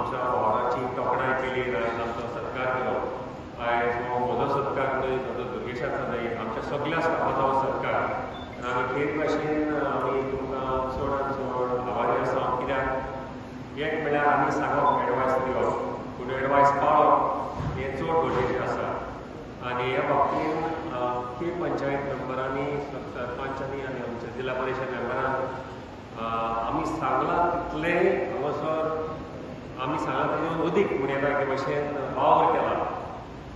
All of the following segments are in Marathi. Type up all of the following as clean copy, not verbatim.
आमच्या वावराची तोखणाय केली आनी आमचो सत्कार केलो. आयज हो म्हजो सत्कार न्हय, म्हजो दुर्गेशाचो न्हय, आमच्या सगळ्या स्टाफाचो हो सत्कार. आनी तेच भाशेन आमी तुमकां चडांत चड आभारी आसा. कित्याक एक म्हणल्यार आमी सांगप, एडवायस दिवप, पूण एडवायस पाळप हें चड गरजेचें आसा. आनी ह्या बाबतींत ती पंचायत मेंबरांनी, सरपंचांनी आनी आमच्या जिल्हा परिशद मेंबरान आमी सांगलां तितले हांगासर आमी सांगलां तातूंत अदीक उणेवाके भशेन वावर केला.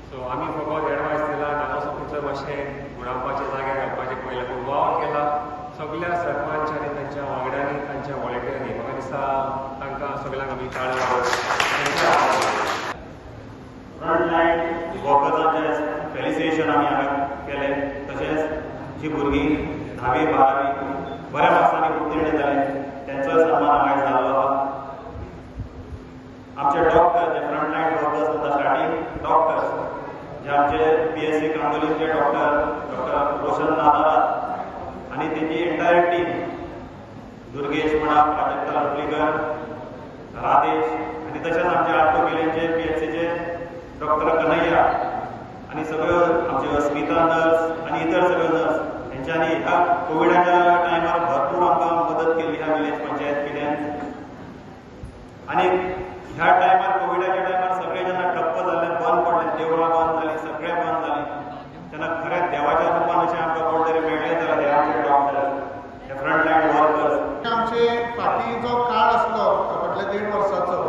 सो आमी फकत एडवायस दिला, हांगासर तुमचें मातशें उणावपाचे जाग्यार घालपाचें पयलें, पूण वावर केला सगळ्या सरपंच आनी तांच्या वांगड्यांनी, तांच्या वॉलंटियरांनी. म्हाका दिसता तांकां सगळ्यांक आमी ताळयो वाजोवप. फ्रंटलायन वर्कर्सांचें फेलिसिटेशन आमी हांगा केलें. तशेंच जी भुरगीं 10वी 12वी बऱ्या मार्क्सांनी उत्तीर्ण जाले तेंचोय सन्मान आयज जाल्लो आसा. आमचे डॉक्टर, जे फ्रंटलायन वर्कर्स आसा, स्टार्टींग डॉक्टर्स जे आमचे PSC कांदोलीचे डॉक्टर रोशन नादारात आनी तेजी एंटायर टीम, दुर्गेश म्हणा, प्राजक्ता लोटलीकर, राधेश आनी तशेंच आमचे आर्टोकेलेंचे PHCचे डॉक्टर कन्हैया आनी सगळ्यो आमच्यो अस्मिता नर्स आनी इतर सगळ्यो नर्स हेंच्यांनी ह्या कोविडाच्या टायमार भरपूर आमकां मदत केली ह्या विलेज पंचायत पिड्यान. आनी ह्या टायमार कोविडाच्या टायमार सगळे जेन्ना ठप्प जाल्ले, बंद पडले, देवळां बंद जालीं, सगळें बंद जालें, तेन्ना खरें देवाच्या रुपान अशें आमकां कोण तरी मेळ्ळें जाल्यार हे आमचे डॉक्टर, हे फ्रंटलायन वर्कर्स. आमचे फाटीं जो काळ आसलो फाटल्या 1.5 वर्साचो,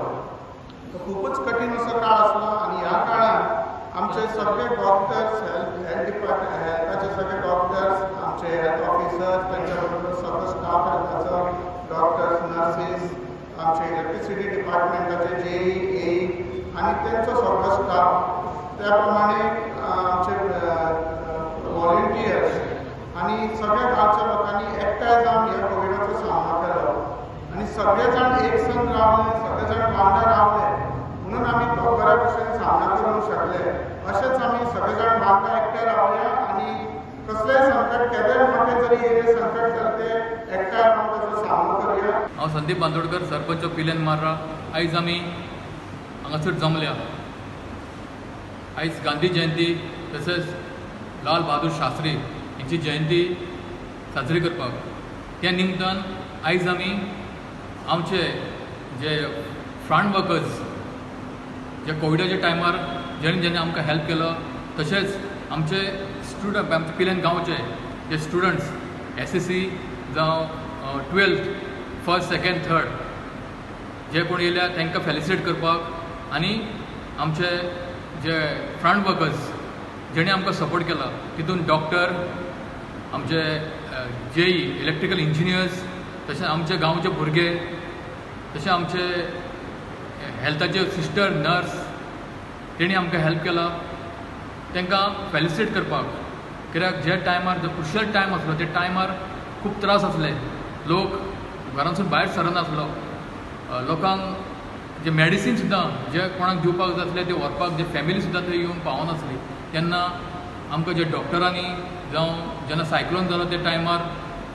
तो खूपच कठीण असो काळ आसलो. आनी ह्या काळान आमचे सगळे डॉक्टर्स, हेल्थाचे सगळे डॉक्टर्स, आमचे हेल्थ ऑफिसर्स, त्यांच्या बरोबर सगळो स्टाफ हेल्थाचो, डॉक्टर्स, नर्सीस, आमचे इलेक्ट्रिसिटी डिपार्टमेंटाचे JE आनी तेंचो सगळो स्टाफ, त्या प्रमाणे आमचे व्हॉलंटियर्स आनी सगळ्या गांवच्या लोकांनी एकठांय जावन ह्या कोविडाचो सामनो केलो. आनी सगळे जाण एक संग रावले, सगळे जाण वांगडा रावले, म्हणून आमी तो बऱ्या भशेन सामना करूंक शकले. अशेंच आमी सगळे जाण वांगडा एकठांय रावया आनी कसलेंय संकट, केदेंय मोठें जरी येयलें संकट जाल्यार ते एकठांय रावन ताचो सामनो करुया. हांव संदीप बांदोडकर, सरपंच पिलेन मार्रा. आयज आमी हांगासर जमल्या. आयज गांधी जयंती तशेंच लाल बहादूर शास्त्री हेंची जयंती साजरी करपाक, त्या निमतान आयज आमी आमचे जे फ्रंट वर्कर्स, जे कोविडाच्या टायमार जेणे आमकां हेल्प केलो, तशेंच आमचे स्टुडंट, आमचे पिलेन गांवचे जे स्टुडंट्स SSC जावं 12th 1st 2nd 3rd जे कोण येयल्या तांकां फेलिसिटेट करपाक, आनी आमचे जे फ्रंट वर्कर्स जेणे आमकां सपोर्ट केला, तितून डॉक्टर, आमचे JE इलेक्ट्रिकल इंजिनियर्स, तशेंच आमचे गांवचे भुरगे, तशें आमचे हेल्थाचे सिस्टर, नर्स, तेणी आमकां हेल्प केला. तांकां फेलिसिटेट करपाक, कित्याक जे टायमार जो क्रुशियल टायम आसलो, त्या टायमार खूब त्रास आसले. लोक घरांतसून भायर सरनासलो. लोकांक जे मेडिसीन सुद्दां जे कोणाक दिवपाक जाय आसले ते व्हरपाक जे फॅमिली सुद्दां थंय येवन पावनासली. तेन्ना आमकां जे डॉक्टरांनी जावं जेन्ना सायक्लोन जालो त्या टायमार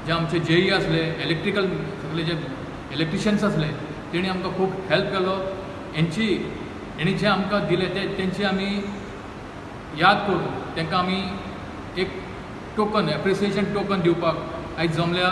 जे आमचे JE आसले, इलेक्ट्रिकल सगळे जे इलेक्ट्रिशियन्स आसले, तेणी आमकां खूब हेल्प केलो. हेणी जे आमकां दिलें तेंची आमी याद करून तांकां आमी एक टोकन, एप्रिसिएशन टोकन दिवपाक आयज जमल्या.